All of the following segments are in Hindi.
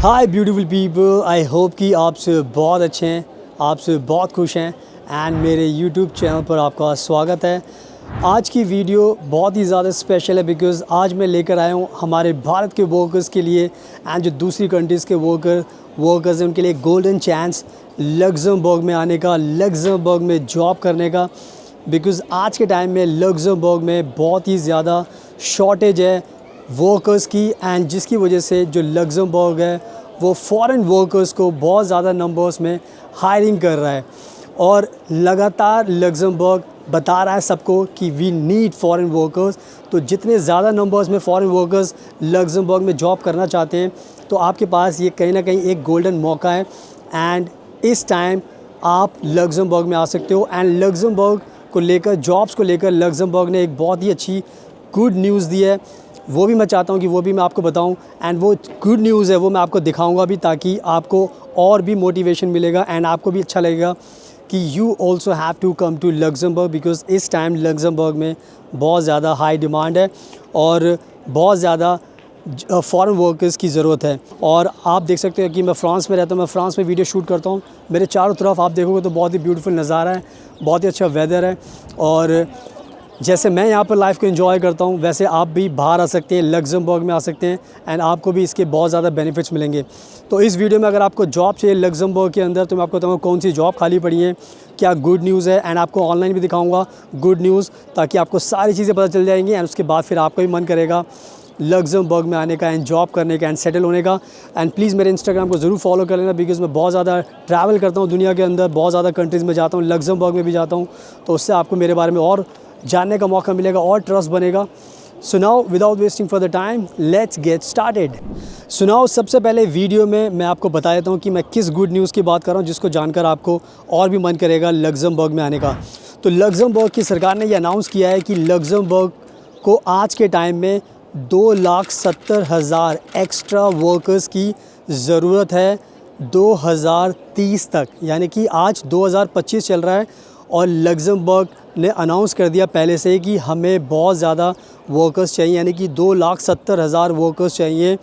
Hi beautiful people, I hope कि आप सब बहुत अच्छे हैं, आप सब बहुत खुश हैं एंड मेरे यूट्यूब चैनल पर आपका स्वागत है। आज की वीडियो बहुत ही ज़्यादा स्पेशल है बिकॉज़ आज मैं लेकर आया हूँ हमारे भारत के वर्कर्स के लिए एंड जो दूसरी कंट्रीज़ के वर्कर्स हैं उनके लिए गोल्डन चांस लग्जमबर्ग में आने का, लग्जमबर्ग में जॉब करने का। बिकॉज़ आज के टाइम में लग्जमबर्ग में बहुत ही ज़्यादा शॉर्टेज है वर्कर्स की एंड जिसकी वजह से जो लग्जमबर्ग है वो फॉरेन वर्कर्स को बहुत ज़्यादा नंबर्स में हायरिंग कर रहा है और लगातार लग्जमबर्ग बता रहा है सबको कि वी नीड फॉरेन वर्कर्स। तो जितने ज़्यादा नंबर्स में फॉरेन वर्कर्स लग्जमबर्ग में जॉब करना चाहते हैं तो आपके पास ये कहीं ना कहीं एक गोल्डन मौका है एंड इस टाइम आप लग्जमबर्ग में आ सकते हो। एंड लग्जमबर्ग को लेकर, जॉब्स को लेकर लग्जमबर्ग ने एक बहुत ही अच्छी गुड न्यूज़ दी है, वो भी मैं चाहता हूँ कि वो भी मैं आपको बताऊँ एंड वो गुड न्यूज़ है वो मैं आपको दिखाऊंगा भी ताकि आपको और भी मोटिवेशन मिलेगा एंड आपको भी अच्छा लगेगा कि you also have to come to Luxembourg because इस टाइम लग्जमबर्ग में बहुत ज़्यादा हाई डिमांड है और बहुत ज़्यादा फॉरेन वर्कर्स की ज़रूरत है। और आप देख सकते हो कि मैं फ़्रांस में रहता हूँ, मैं फ़्रांस में वीडियो शूट करता हूँ। मेरे चारों तरफ आप देखोगे तो बहुत ही ब्यूटीफुल नज़ारा है, बहुत ही अच्छा वेदर है और जैसे मैं यहाँ पर लाइफ को एंजॉय करता हूँ वैसे आप भी बाहर आ सकते हैं, लग्जमबर्ग में आ सकते हैं एंड आपको भी इसके बहुत ज़्यादा बेनिफिट्स मिलेंगे। तो इस वीडियो में अगर आपको जॉब चाहिए लग्जमबर्ग के अंदर तो मैं आपको बताऊँगा कौन सी जॉब खाली पड़ी है, क्या गुड न्यूज़ है एंड आपको ऑनलाइन भी दिखाऊँगा गुड न्यूज़ ताकि आपको सारी चीज़ें पता चल जाएंगी एंड उसके बाद फिर आपका भी मन करेगा लग्जमबर्ग में आने का एंड जॉब करने का एंड सेटल होने का। एंड प्लीज़ मेरे इंस्टाग्राम को ज़रूर फॉलो कर लेना बिकॉज़ मैं बहुत ज़्यादा ट्रैवल करता हूँ दुनिया के अंदर, बहुत ज़्यादा कंट्रीज़ में जाता हूँ, लग्जमबर्ग में भी जाता हूँ, तो उससे आपको मेरे बारे में और जानने का मौका मिलेगा और ट्रस्ट बनेगा। So now without wasting for the time let's get started. So now सबसे पहले वीडियो में मैं आपको बता देता हूँ कि मैं किस गुड न्यूज़ की बात कर रहा हूँ जिसको जानकर आपको और भी मन करेगा लग्जमबर्ग में आने का। तो लग्जमबर्ग की सरकार ने ये अनाउंस किया है कि लग्जमबर्ग को आज के टाइम में 2,70,000 एक्स्ट्रा वर्कर्स की ज़रूरत है 2030 तक, यानी कि आज 2025 चल रहा है और लग्जमबर्ग ने अनाउंस कर दिया पहले से कि हमें बहुत ज़्यादा वर्कर्स चाहिए, यानी कि 2,70,000 वर्कर्स चाहिए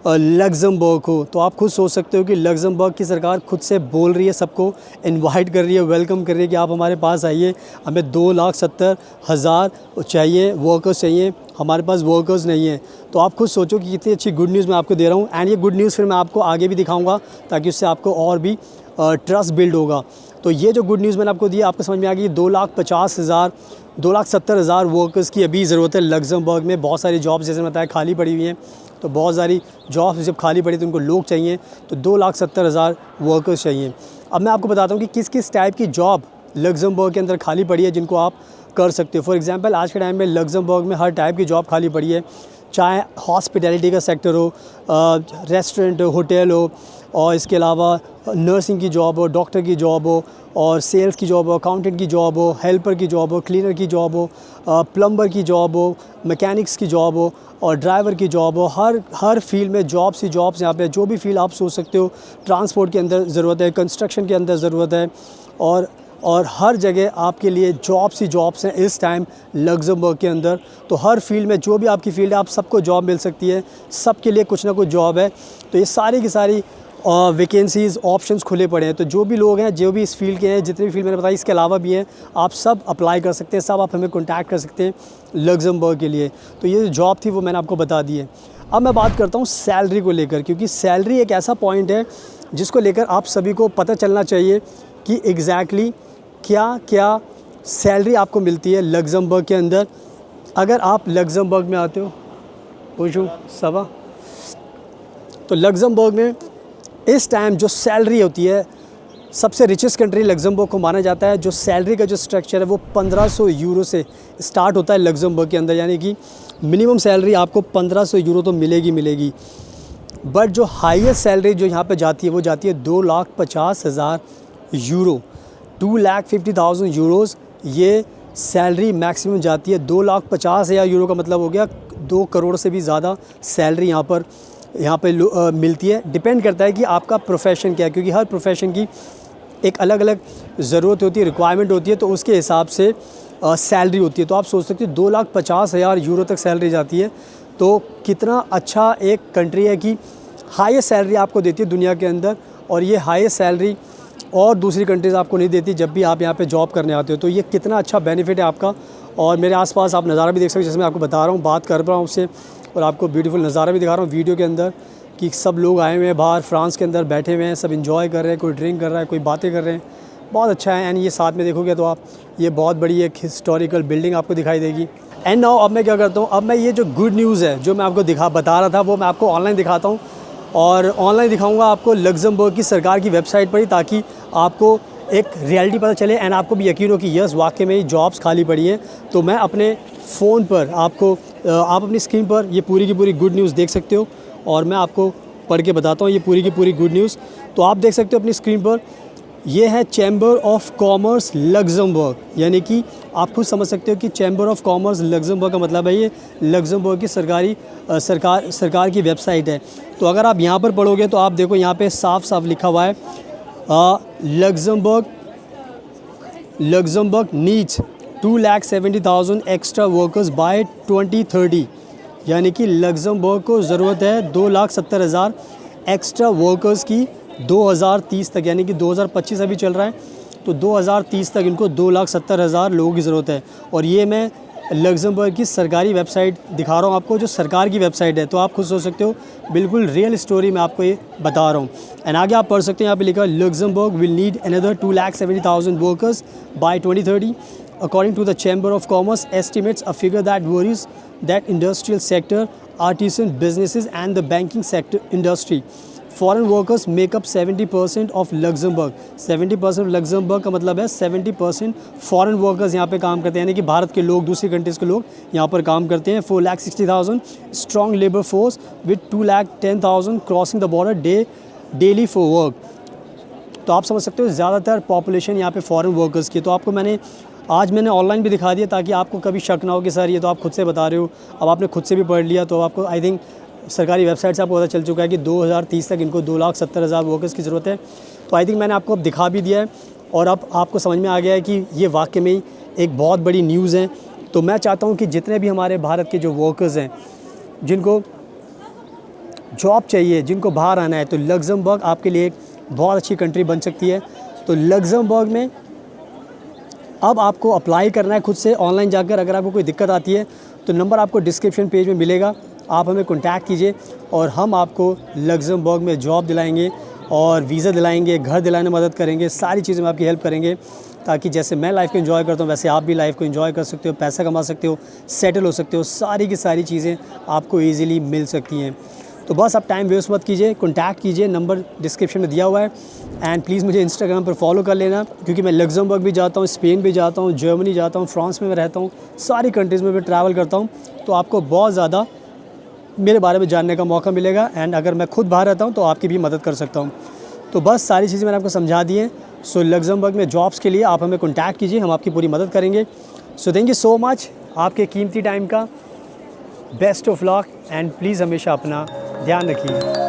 लग्जमबर्ग को। तो आप खुद सोच सकते हो कि लग्जमबर्ग की सरकार खुद से बोल रही है, सबको इनवाइट कर रही है, वेलकम कर रही है कि आप हमारे पास आइए, हमें 2,70,000 चाहिए, वर्कर्स चाहिए, हमारे पास वर्कर्स नहीं है। तो आप खुद सोचो कि कितनी अच्छी गुड न्यूज़ मैं आपको दे रहा हूँ एंड ये गुड न्यूज़ फिर मैं आपको आगे भी दिखाऊँगा ताकि उससे आपको और भी ट्रस्ट बिल्ड होगा। तो ये जो गुड न्यूज़ मैंने आपको दी आपको समझ में आ गई। 2,70,000 वर्कर्स की अभी ज़रूरत है लग्जमबर्ग में। बहुत सारी जॉब्स जैसे बताया खाली पड़ी हुई हैं, तो बहुत सारी जॉब्स जब खाली पड़ी तो उनको लोग चाहिए, तो 2,70,000 वर्कर्स चाहिए। अब मैं आपको बताता हूँ कि किस किस टाइप की जॉब लग्जमबर्ग के अंदर खाली पड़ी है जिनको आप कर सकते हो। फॉर एग्जांपल आज के टाइम में लग्जमबर्ग में हर टाइप की जॉब खाली पड़ी है, चाहे हॉस्पिटैलिटी का सेक्टर हो, रेस्टोरेंट हो, होटल हो, और इसके अलावा नर्सिंग की जॉब हो, डॉक्टर की जॉब हो, और सेल्स की जॉब हो, अकाउंटेंट की जॉब हो, हेल्पर की जॉब हो, क्लीनर की जॉब हो, प्लम्बर की जॉब हो, मैकेनिक्स की जॉब हो और ड्राइवर की जॉब हो। हर फील्ड में जॉब्स ही जॉब्स यहाँ पे, जो भी फील्ड आप सोच सकते हो। ट्रांसपोर्ट के अंदर ज़रूरत है, कंस्ट्रक्शन के अंदर ज़रूरत है और हर जगह आपके लिए जॉब्स ही जॉब्स हैं इस टाइम लग्जमबर्ग के अंदर। तो हर फील्ड में जो भी आपकी फील्ड है आप सबको जॉब मिल सकती है, सबके लिए कुछ ना कुछ जॉब है। तो ये सारी की सारी वैकेंसीज़ ऑप्शंस खुले पड़े हैं। तो जो भी लोग हैं, जो भी इस फील्ड के हैं, जितने भी फील्ड मैंने बताई इसके अलावा भी हैं, आप सब अप्लाई कर सकते हैं, सब आप हमें कॉन्टैक्ट कर सकते हैं लग्जमबर्ग के लिए। तो ये जो जॉब थी वो मैंने आपको बता दी है। अब मैं बात करता हूँ सैलरी को लेकर, क्योंकि सैलरी एक ऐसा पॉइंट है जिसको लेकर आप सभी को पता चलना चाहिए कि एग्जैक्टली क्या क्या सैलरी आपको मिलती है लग्जमबर्ग के अंदर। अगर आप लग्जमबर्ग में आते हो, पूछूँ सवा, तो लग्जमबर्ग में इस टाइम जो सैलरी होती है सबसे रिचेस्ट कंट्री लग्जमबर्ग को माना जाता है। जो सैलरी का जो स्ट्रक्चर है वो 1500 यूरो से स्टार्ट होता है लग्जमबर्ग के अंदर, यानी कि मिनिमम सैलरी आपको 1500 यूरो तो मिलेगी। बट जो हाईएस्ट सैलरी जो यहाँ पे जाती है वो जाती है 2,50,000 यूरो, 2,50,000 यूरोज़ ये सैलरी मैक्सिमम जाती है। 2,50,000 यूरो का मतलब हो गया 2 करोड़ से भी ज़्यादा सैलरी यहाँ पे मिलती है। डिपेंड करता है कि आपका प्रोफेशन क्या है, क्योंकि हर प्रोफेशन की एक अलग अलग ज़रूरत होती है, रिक्वायरमेंट होती है, तो उसके हिसाब से सैलरी होती है। तो आप सोच सकते हो 2,50,000 यूरो तक सैलरी जाती है, तो कितना अच्छा एक कंट्री है कि हाईएस्ट सैलरी आपको देती है दुनिया के अंदर। और ये हाईएस्ट सैलरी और दूसरी कंट्रीज़ आपको नहीं देती जब भी आप यहाँ पे जॉब करने आते हो। तो ये कितना अच्छा बेनिफिट है आपका। और मेरे आसपास आप नज़ारा भी देख सकते हो, जैसे मैं आपको बता रहा हूँ, बात कर रहा हूँ उससे, और आपको ब्यूटीफुल नज़ारा भी दिखा रहा हूँ वीडियो के अंदर कि सब लोग आए हुए हैं बाहर फ्रांस के अंदर, बैठे हुए हैं, सब इन्जॉय कर रहे हैं, कोई ड्रिंक कर रहा है, कोई बातें कर रहे हैं। बहुत अच्छा है। एंड ये साथ में देखोगे तो आप ये बहुत बड़ी एक हिस्टोरिकल बिल्डिंग आपको दिखाई देगी। एंड नाउ अब मैं क्या करता हूँ, अब मैं ये जो गुड न्यूज़ है जो मैं आपको बता रहा था वो मैं आपको ऑनलाइन दिखाता हूँ, और ऑनलाइन दिखाऊंगा आपको लग्जमबर्ग की सरकार की वेबसाइट पर ही, ताकि आपको एक रियलिटी पता चले एंड आपको भी यकीन हो कि यस वाकई में जॉब्स खाली पड़ी हैं। तो मैं अपने फ़ोन पर आपको आप अपनी स्क्रीन पर ये पूरी की पूरी गुड न्यूज़ देख सकते हो, और मैं आपको पढ़ के बताता हूँ ये पूरी की पूरी गुड न्यूज़। तो आप देख सकते हो अपनी स्क्रीन पर, ये है चैम्बर ऑफ कॉमर्स लग्जमबर्ग, यानी कि आप खुद समझ सकते हो कि चैम्बर ऑफ कॉमर्स लग्जमबर्ग का मतलब है ये लग्जमबर्ग की सरकार की वेबसाइट है। तो अगर आप यहाँ पर पढ़ोगे तो आप देखो यहाँ पे साफ साफ लिखा हुआ है Luxembourg needs 2,70,000 extra workers by 2030, यानी कि लग्जमबर्ग को ज़रूरत है 2,70,000 एक्स्ट्रा वर्कर्स की 2030 तक, यानी कि 2025 अभी चल रहा है, तो 2030 तक इनको 2,70,000 लोगों की ज़रूरत है। और ये मैं लग्जमबर्ग की सरकारी वेबसाइट दिखा रहा हूँ आपको, जो सरकार की वेबसाइट है। तो आप खुद सोच सकते हो, बिल्कुल रियल स्टोरी मैं आपको ये बता रहा हूँ। एंड आगे आप पढ़ सकते हैं, यहाँ पे लिखा Luxembourg will need another 2,70,000 workers by 2030 according to the Chamber of Commerce estimates, a figure that worries that industrial sector, artisan businesses and the banking sector industry. Foreign workers make up 70% of Luxembourg. 70% of Luxembourg का मतलब है 70% फॉरेन वर्कर्स यहाँ पे काम करते हैं, यानी कि भारत के लोग, दूसरी कंट्रीज़ के लोग यहाँ पर काम करते हैं। 4,60,000 strong labour force with 2,10,000 crossing the border daily for work. तो आप समझ सकते हो ज़्यादातर पॉपुलेशन यहाँ पे फॉरेन वर्कर्स की। तो आपको मैंने ऑनलाइन भी दिखा दिया, ताकि आपको कभी शक ना हो कि सर ये तो आप खुद से बता रहे हो। अब आपने खुद से भी पढ़ लिया, तो आपको आई थिंक सरकारी वेबसाइट से आपको पता चल चुका है कि 2030 तक इनको 2,70,000 वर्कर्स की ज़रूरत है। तो आई थिंक मैंने आपको अब दिखा भी दिया है, और अब आपको समझ में आ गया है कि ये वाकई में एक बहुत बड़ी न्यूज़ है। तो मैं चाहता हूँ कि जितने भी हमारे भारत के जो वर्कर्स हैं, जिनको जॉब चाहिए, जिनको बाहर आना है, तो लग्जमबर्ग आपके लिए एक बहुत अच्छी कंट्री बन सकती है। तो लग्जमबर्ग में अब आपको अप्लाई करना है खुद से ऑनलाइन जाकर। अगर आपको कोई दिक्कत आती है तो नंबर आपको डिस्क्रिप्शन पेज में मिलेगा, आप हमें कॉन्टैक्ट कीजिए, और हम आपको लग्जमबर्ग में जॉब दिलाएंगे और वीज़ा दिलाएंगे, घर दिलाने में मदद करेंगे, सारी चीज़ें में आपकी हेल्प करेंगे, ताकि जैसे मैं लाइफ को एंजॉय करता हूँ वैसे आप भी लाइफ को एंजॉय कर सकते हो, पैसा कमा सकते हो, सेटल हो सकते हो, सारी की सारी चीज़ें आपको ईज़िली मिल सकती हैं। तो बस आप टाइम वेस्ट मत कीजिए, कॉन्टैक्ट कीजिए, नंबर डिस्क्रिप्शन में दिया हुआ है। एंड प्लीज़ मुझे इंस्टाग्राम पर फॉलो कर लेना, क्योंकि मैं लग्जमबर्ग भी जाता हूँ, स्पेन भी जाता हूँ, जर्मनी जाता हूँ, फ्रांस में मैं रहता हूँ, सारी कंट्रीज़ में मैं ट्रैवल करता हूँ। तो आपको बहुत ज़्यादा मेरे बारे में जानने का मौका मिलेगा, एंड अगर मैं खुद बाहर रहता हूँ तो आपकी भी मदद कर सकता हूँ। तो बस सारी चीज़ें मैंने आपको समझा दी हैं। सो लग्जमबर्ग में जॉब्स के लिए आप हमें कॉन्टैक्ट कीजिए, हम आपकी पूरी मदद करेंगे। So thank you so much आपके कीमती टाइम का। Best of luck, and please हमेशा अपना ध्यान रखिए।